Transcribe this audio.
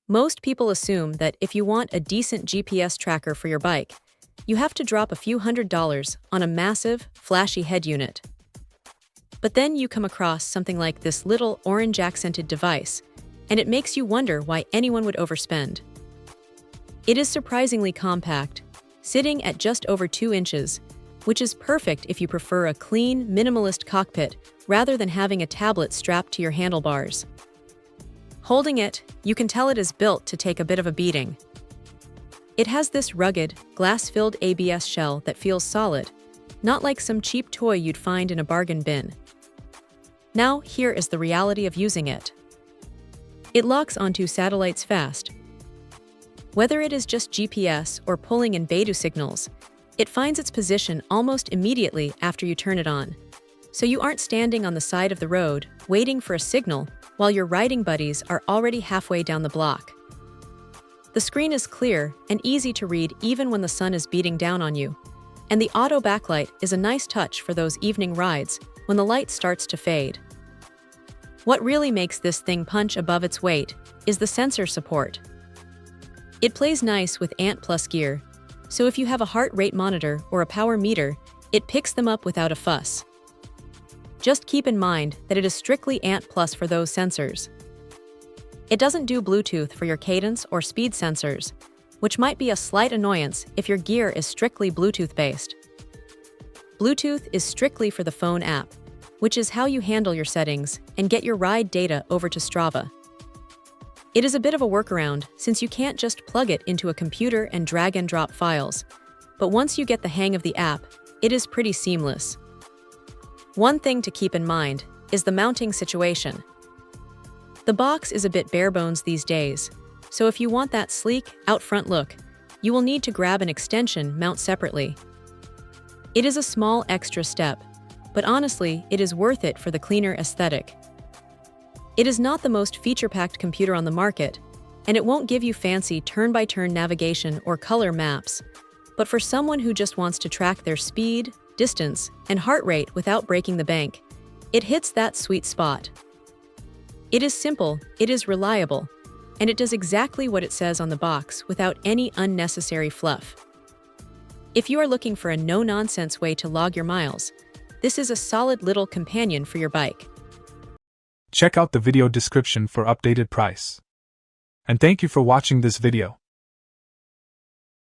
Most people assume that if you want a decent GPS tracker for your bike, you have to drop a few $100s on a massive, flashy head unit. But then you come across something like this little orange-accented device, and it makes you wonder why anyone would overspend. It is surprisingly compact, sitting at just over 2 inches, which is perfect if you prefer a clean, minimalist cockpit rather than having a tablet strapped to your handlebars. Holding it, you can tell it is built to take a bit of a beating. It has this rugged, glass-filled ABS shell that feels solid, not like some cheap toy you'd find in a bargain bin. Now, here is the reality of using it. It locks onto satellites fast. Whether it is just GPS or pulling in Beidou signals, it finds its position almost immediately after you turn it on. So you aren't standing on the side of the road, waiting for a signal, while your riding buddies are already halfway down the block. The screen is clear and easy to read even when the sun is beating down on you, and the auto backlight is a nice touch for those evening rides when the light starts to fade. What really makes this thing punch above its weight is the sensor support. It plays nice with Ant Plus gear, so if you have a heart rate monitor or a power meter, it picks them up without a fuss. Just keep in mind that it is strictly Ant Plus for those sensors. It doesn't do Bluetooth for your cadence or speed sensors, which might be a slight annoyance if your gear is strictly Bluetooth-based. Bluetooth is strictly for the phone app, which is how you handle your settings and get your ride data over to Strava. It is a bit of a workaround since you can't just plug it into a computer and drag and drop files, but once you get the hang of the app, it is pretty seamless. One thing to keep in mind is the mounting situation. The box is a bit bare bones these days, so if you want that sleek, out-front look, you will need to grab an extension mount separately. It is a small extra step, but honestly, it is worth it for the cleaner aesthetic. It is not the most feature-packed computer on the market, and it won't give you fancy turn-by-turn navigation or color maps, but for someone who just wants to track their speed, distance, and heart rate without breaking the bank, it hits that sweet spot. It is simple, it is reliable, and it does exactly what it says on the box without any unnecessary fluff. If you are looking for a no-nonsense way to log your miles, this is a solid little companion for your bike. Check out the video description for updated price. And thank you for watching this video.